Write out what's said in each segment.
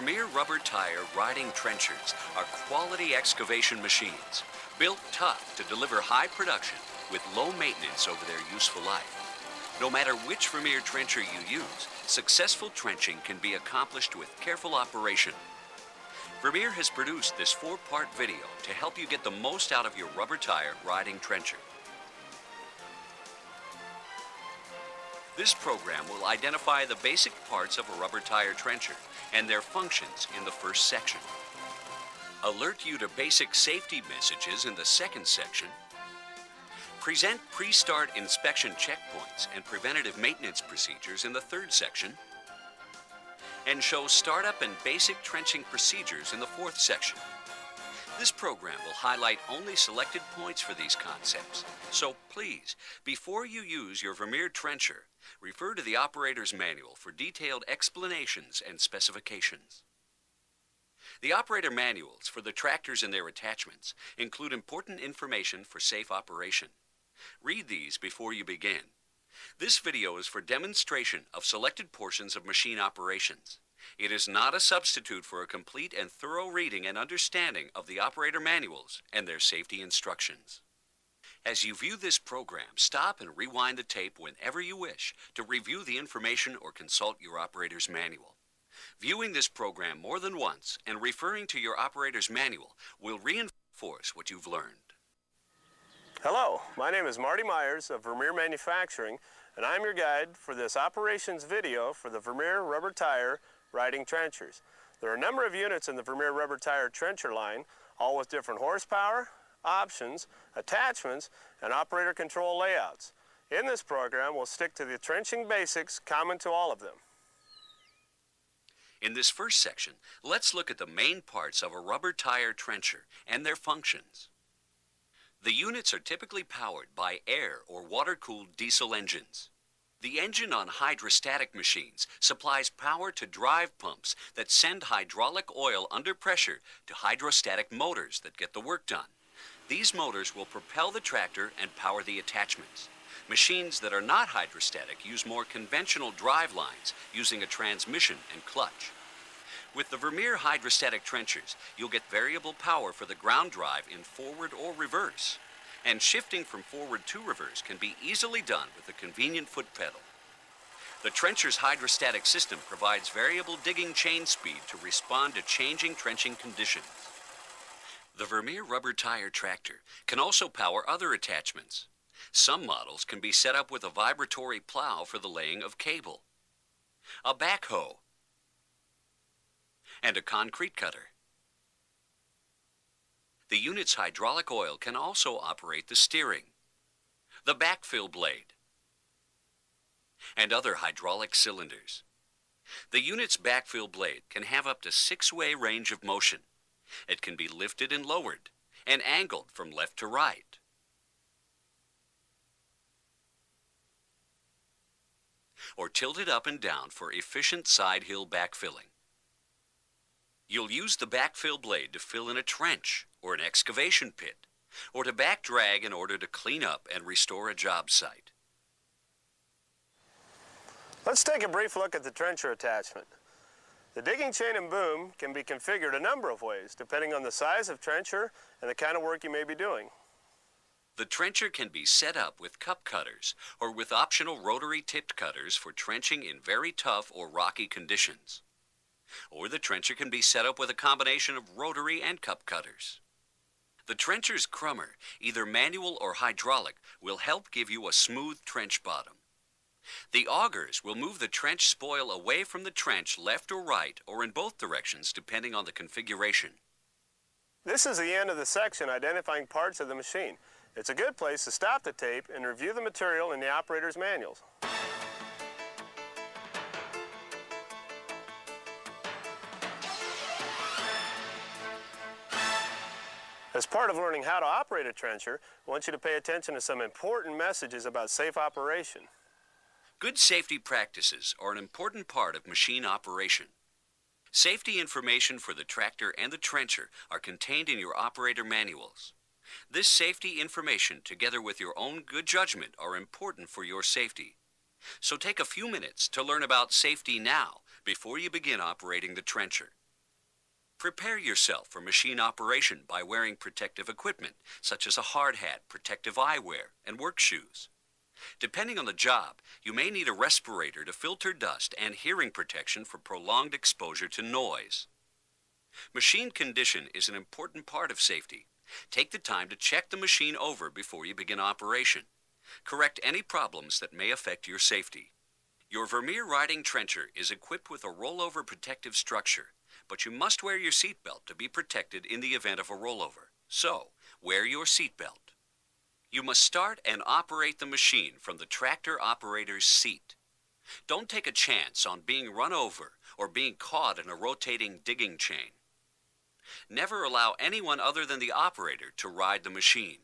Vermeer rubber tire riding trenchers are quality excavation machines, built tough to deliver high production with low maintenance over their useful life. No matter which Vermeer trencher you use, successful trenching can be accomplished with careful operation. Vermeer has produced this 4-part video to help you get the most out of your rubber tire riding trencher. This program will identify the basic parts of a rubber tire trencher and their functions in the first section. Alert you to basic safety messages in the second section. Present pre-start inspection checkpoints and preventative maintenance procedures in the third section. And show startup and basic trenching procedures in the fourth section. This program will highlight only selected points for these concepts. So please, before you use your Vermeer trencher, refer to the operator's manual for detailed explanations and specifications. The operator manuals for the tractors and their attachments include important information for safe operation. Read these before you begin. This video is for demonstration of selected portions of machine operations. It is not a substitute for a complete and thorough reading and understanding of the operator manuals and their safety instructions. As you view this program, stop and rewind the tape whenever you wish to review the information or consult your operator's manual. Viewing this program more than once and referring to your operator's manual will reinforce what you've learned. Hello, my name is Marty Myers of Vermeer Manufacturing, and I'm your guide for this operations video for the Vermeer rubber tire riding trenchers. There are a number of units in the Vermeer rubber tire trencher line, all with different horsepower, options, attachments, and operator control layouts. In this program, we'll stick to the trenching basics common to all of them. In this first section, let's look at the main parts of a rubber tire trencher and their functions. The units are typically powered by air or water-cooled diesel engines. The engine on hydrostatic machines supplies power to drive pumps that send hydraulic oil under pressure to hydrostatic motors that get the work done. These motors will propel the tractor and power the attachments. Machines that are not hydrostatic use more conventional drive lines using a transmission and clutch. With the Vermeer hydrostatic trenchers, you'll get variable power for the ground drive in forward or reverse. And shifting from forward to reverse can be easily done with a convenient foot pedal. The trencher's hydrostatic system provides variable digging chain speed to respond to changing trenching conditions. The Vermeer rubber tire tractor can also power other attachments. Some models can be set up with a vibratory plow for the laying of cable, a backhoe, and a concrete cutter. The unit's hydraulic oil can also operate the steering, the backfill blade, and other hydraulic cylinders. The unit's backfill blade can have up to 6-way range of motion. It can be lifted and lowered and angled from left to right. Or tilted up and down for efficient side hill backfilling. You'll use the backfill blade to fill in a trench or an excavation pit, or to back drag in order to clean up and restore a job site. Let's take a brief look at the trencher attachment. The digging chain and boom can be configured a number of ways, depending on the size of trencher and the kind of work you may be doing. The trencher can be set up with cup cutters or with optional rotary tipped cutters for trenching in very tough or rocky conditions. Or the trencher can be set up with a combination of rotary and cup cutters. The trencher's crummer, either manual or hydraulic, will help give you a smooth trench bottom. The augers will move the trench spoil away from the trench left or right or in both directions depending on the configuration. This is the end of the section identifying parts of the machine. It's a good place to stop the tape and review the material in the operator's manuals. As part of learning how to operate a trencher, I want you to pay attention to some important messages about safe operation. Good safety practices are an important part of machine operation. Safety information for the tractor and the trencher are contained in your operator manuals. This safety information, together with your own good judgment, are important for your safety. So take a few minutes to learn about safety now before you begin operating the trencher. Prepare yourself for machine operation by wearing protective equipment, such as a hard hat, protective eyewear, and work shoes. Depending on the job, you may need a respirator to filter dust and hearing protection for prolonged exposure to noise. Machine condition is an important part of safety. Take the time to check the machine over before you begin operation. Correct any problems that may affect your safety. Your Vermeer riding trencher is equipped with a rollover protective structure, but you must wear your seatbelt to be protected in the event of a rollover. So, wear your seatbelt. You must start and operate the machine from the tractor operator's seat. Don't take a chance on being run over or being caught in a rotating digging chain. Never allow anyone other than the operator to ride the machine.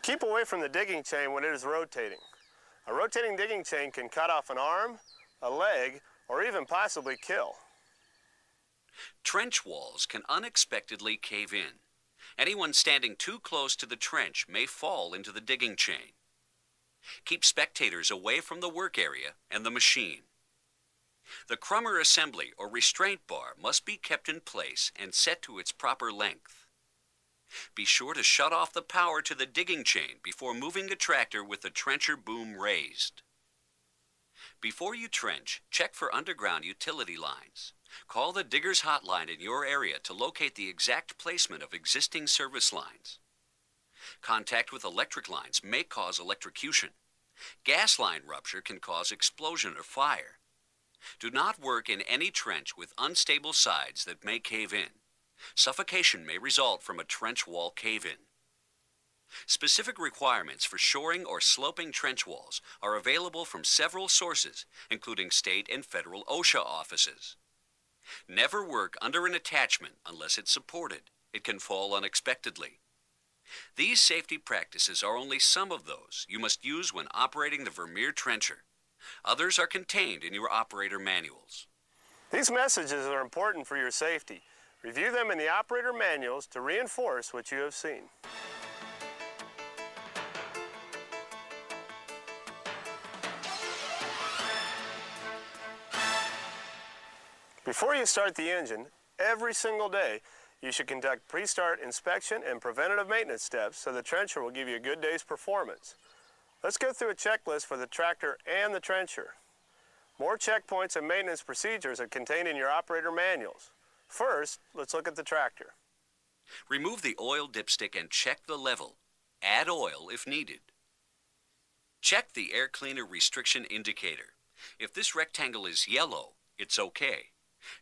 Keep away from the digging chain when it is rotating. A rotating digging chain can cut off an arm, a leg, or even possibly kill. Trench walls can unexpectedly cave in. Anyone standing too close to the trench may fall into the digging chain. Keep spectators away from the work area and the machine. The crummer assembly or restraint bar must be kept in place and set to its proper length. Be sure to shut off the power to the digging chain before moving the tractor with the trencher boom raised. Before you trench, check for underground utility lines. Call the digger's hotline in your area to locate the exact placement of existing service lines. Contact with electric lines may cause electrocution. Gas line rupture can cause explosion or fire. Do not work in any trench with unstable sides that may cave in. Suffocation may result from a trench wall cave-in. Specific requirements for shoring or sloping trench walls are available from several sources, including state and federal OSHA offices. Never work under an attachment unless it's supported. It can fall unexpectedly. These safety practices are only some of those you must use when operating the Vermeer trencher. Others are contained in your operator manuals. These messages are important for your safety. Review them in the operator manuals to reinforce what you have seen. Before you start the engine, every single day, you should conduct pre-start inspection and preventative maintenance steps so the trencher will give you a good day's performance. Let's go through a checklist for the tractor and the trencher. More checkpoints and maintenance procedures are contained in your operator manuals. First, let's look at the tractor. Remove the oil dipstick and check the level. Add oil if needed. Check the air cleaner restriction indicator. If this rectangle is yellow, it's okay.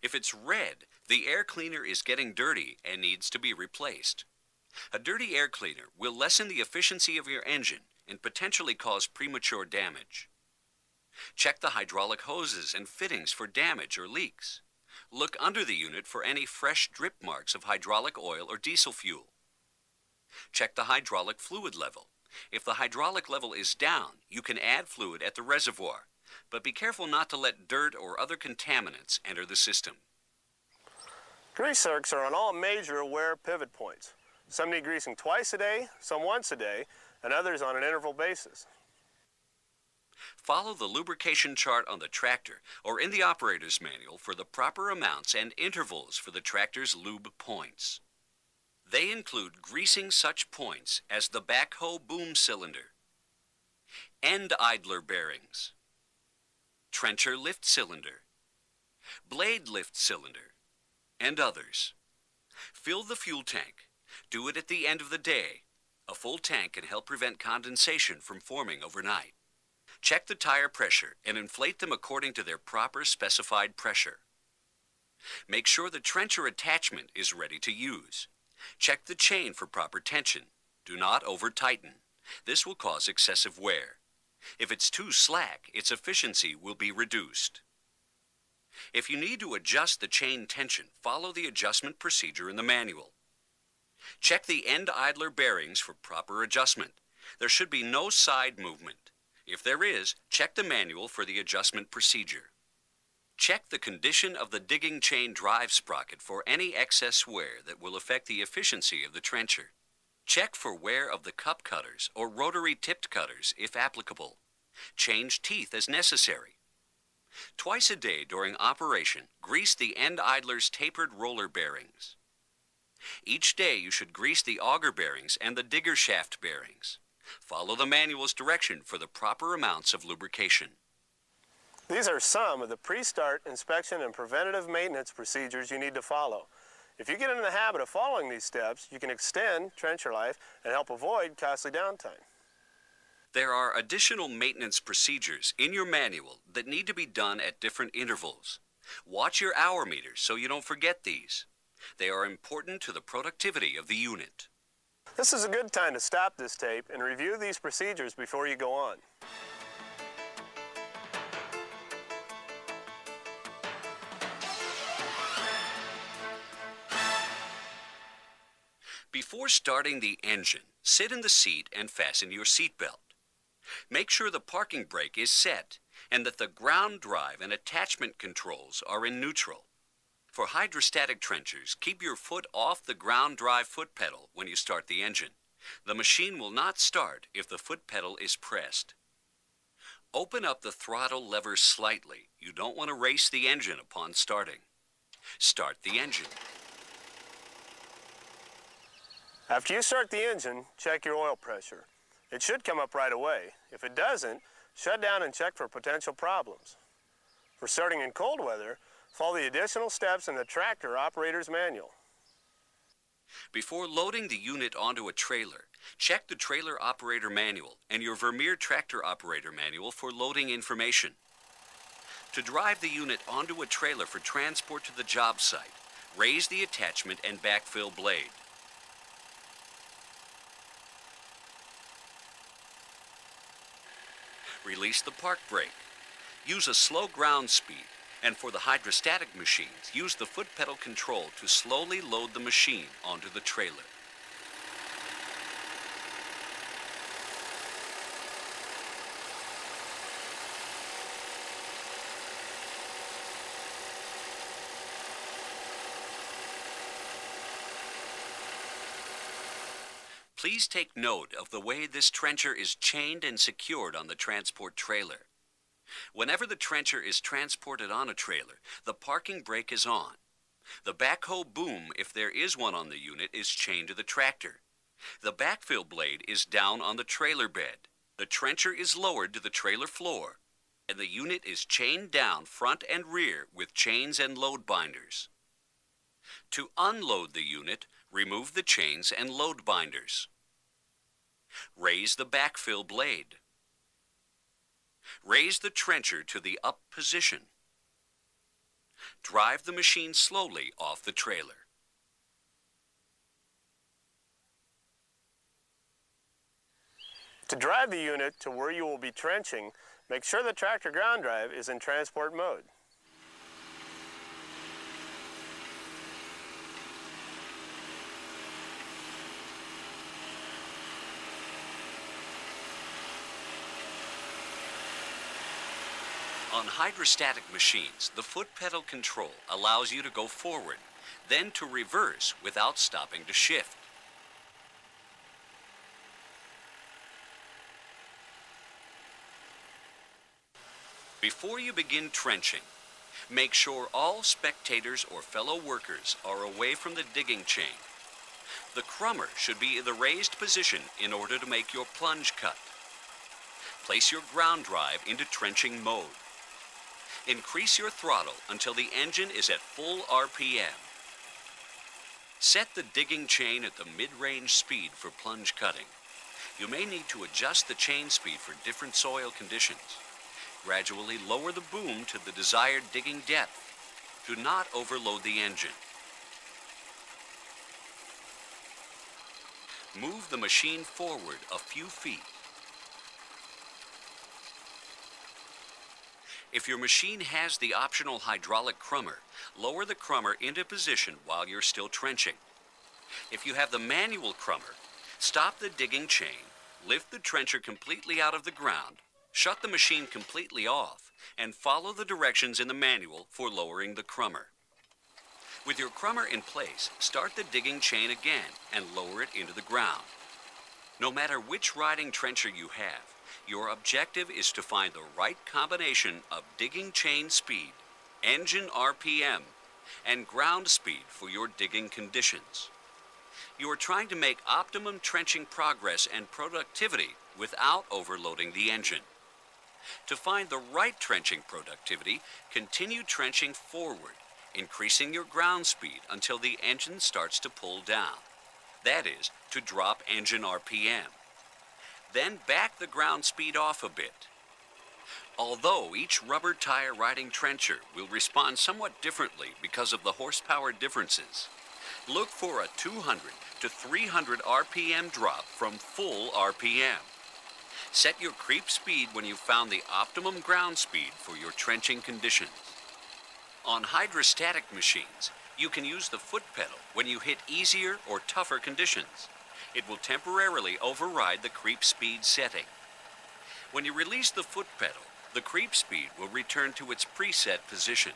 If it's red, the air cleaner is getting dirty and needs to be replaced. A dirty air cleaner will lessen the efficiency of your engine and potentially cause premature damage. Check the hydraulic hoses and fittings for damage or leaks. Look under the unit for any fresh drip marks of hydraulic oil or diesel fuel. Check the hydraulic fluid level. If the hydraulic level is down, you can add fluid at the reservoir, but be careful not to let dirt or other contaminants enter the system. Grease zerks are on all major wear pivot points. Some need greasing twice a day, some once a day, and others on an interval basis. Follow the lubrication chart on the tractor or in the operator's manual for the proper amounts and intervals for the tractor's lube points. They include greasing such points as the backhoe boom cylinder, end idler bearings, trencher lift cylinder, blade lift cylinder, and others. Fill the fuel tank. Do it at the end of the day. A full tank can help prevent condensation from forming overnight. Check the tire pressure and inflate them according to their proper specified pressure. Make sure the trencher attachment is ready to use. Check the chain for proper tension. Do not over-tighten. This will cause excessive wear. If it's too slack, its efficiency will be reduced. If you need to adjust the chain tension, follow the adjustment procedure in the manual. Check the end idler bearings for proper adjustment. There should be no side movement. If there is, check the manual for the adjustment procedure. Check the condition of the digging chain drive sprocket for any excess wear that will affect the efficiency of the trencher. Check for wear of the cup cutters or rotary tipped cutters if applicable. Change teeth as necessary. Twice a day during operation, grease the end idler's tapered roller bearings. Each day you should grease the auger bearings and the digger shaft bearings. Follow the manual's direction for the proper amounts of lubrication. These are some of the pre-start inspection and preventative maintenance procedures you need to follow. If you get into the habit of following these steps, you can extend trencher life and help avoid costly downtime. There are additional maintenance procedures in your manual that need to be done at different intervals. Watch your hour meters so you don't forget these. They are important to the productivity of the unit. This is a good time to stop this tape and review these procedures before you go on. Before starting the engine, sit in the seat and fasten your seatbelt. Make sure the parking brake is set and that the ground drive and attachment controls are in neutral. For hydrostatic trenchers, keep your foot off the ground drive foot pedal when you start the engine. The machine will not start if the foot pedal is pressed. Open up the throttle lever slightly. You don't want to race the engine upon starting. Start the engine. After you start the engine, check your oil pressure. It should come up right away. If it doesn't, shut down and check for potential problems. For starting in cold weather, follow the additional steps in the tractor operator's manual. Before loading the unit onto a trailer, check the trailer operator manual and your Vermeer tractor operator manual for loading information. To drive the unit onto a trailer for transport to the job site, raise the attachment and backfill blade. Release the park brake. Use a slow ground speed, and for the hydrostatic machines, use the foot pedal control to slowly load the machine onto the trailer. Please take note of the way this trencher is chained and secured on the transport trailer. Whenever the trencher is transported on a trailer, the parking brake is on. The backhoe boom, if there is one on the unit, is chained to the tractor. The backfill blade is down on the trailer bed. The trencher is lowered to the trailer floor, and the unit is chained down front and rear with chains and load binders. To unload the unit, remove the chains and load binders. Raise the backfill blade. Raise the trencher to the up position. Drive the machine slowly off the trailer. To drive the unit to where you will be trenching, make sure the tractor ground drive is in transport mode. On hydrostatic machines, the foot pedal control allows you to go forward, then to reverse without stopping to shift. Before you begin trenching, make sure all spectators or fellow workers are away from the digging chain. The crummer should be in the raised position in order to make your plunge cut. Place your ground drive into trenching mode. Increase your throttle until the engine is at full RPM. Set the digging chain at the mid-range speed for plunge cutting. You may need to adjust the chain speed for different soil conditions. Gradually lower the boom to the desired digging depth. Do not overload the engine. Move the machine forward a few feet. If your machine has the optional hydraulic crummer, lower the crummer into position while you're still trenching. If you have the manual crummer, stop the digging chain, lift the trencher completely out of the ground, shut the machine completely off, and follow the directions in the manual for lowering the crummer. With your crummer in place, start the digging chain again and lower it into the ground. No matter which riding trencher you have, Your objective is to find the right combination of digging chain speed, engine RPM, and ground speed for your digging conditions. You are trying to make optimum trenching progress and productivity without overloading the engine. To find the right trenching productivity, continue trenching forward, increasing your ground speed until the engine starts to pull down. That is, to drop engine RPM. Then back the ground speed off a bit. Although each rubber tire riding trencher will respond somewhat differently because of the horsepower differences, look for a 200 to 300 RPM drop from full RPM. Set your creep speed when you've found the optimum ground speed for your trenching conditions. On hydrostatic machines, you can use the foot pedal when you hit easier or tougher conditions. It will temporarily override the creep speed setting. When you release the foot pedal, the creep speed will return to its preset position.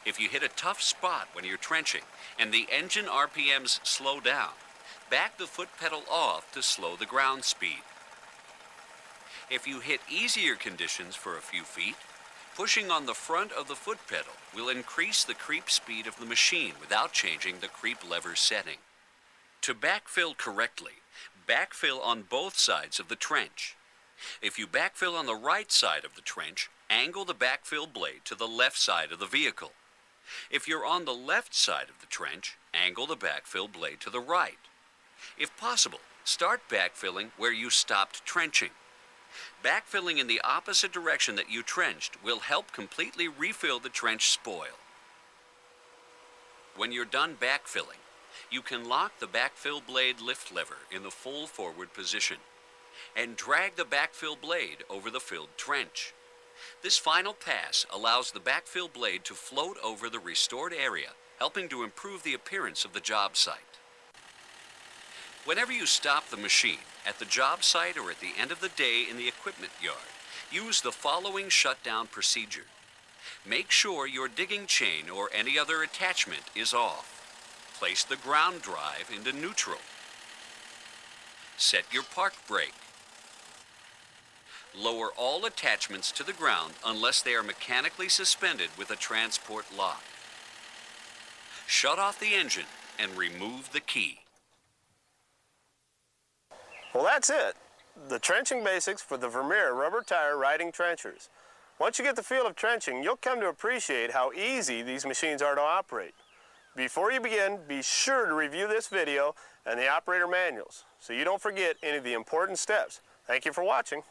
If you hit a tough spot when you're trenching and the engine RPMs slow down, back the foot pedal off to slow the ground speed. If you hit easier conditions for a few feet, pushing on the front of the foot pedal will increase the creep speed of the machine without changing the creep lever setting. To backfill correctly, backfill on both sides of the trench. If you backfill on the right side of the trench, angle the backfill blade to the left side of the vehicle. If you're on the left side of the trench, angle the backfill blade to the right. If possible, start backfilling where you stopped trenching. Backfilling in the opposite direction that you trenched will help completely refill the trench spoil. When you're done backfilling, you can lock the backfill blade lift lever in the full forward position and drag the backfill blade over the filled trench. This final pass allows the backfill blade to float over the restored area, helping to improve the appearance of the job site. Whenever you stop the machine, at the job site or at the end of the day in the equipment yard, use the following shutdown procedure. Make sure your digging chain or any other attachment is off. Place the ground drive into neutral. Set your park brake. Lower all attachments to the ground unless they are mechanically suspended with a transport lock. Shut off the engine and remove the key. Well, that's it. The trenching basics for the Vermeer rubber tire riding trenchers. Once you get the feel of trenching, you'll come to appreciate how easy these machines are to operate. Before you begin, be sure to review this video and the operator manuals so you don't forget any of the important steps. Thank you for watching.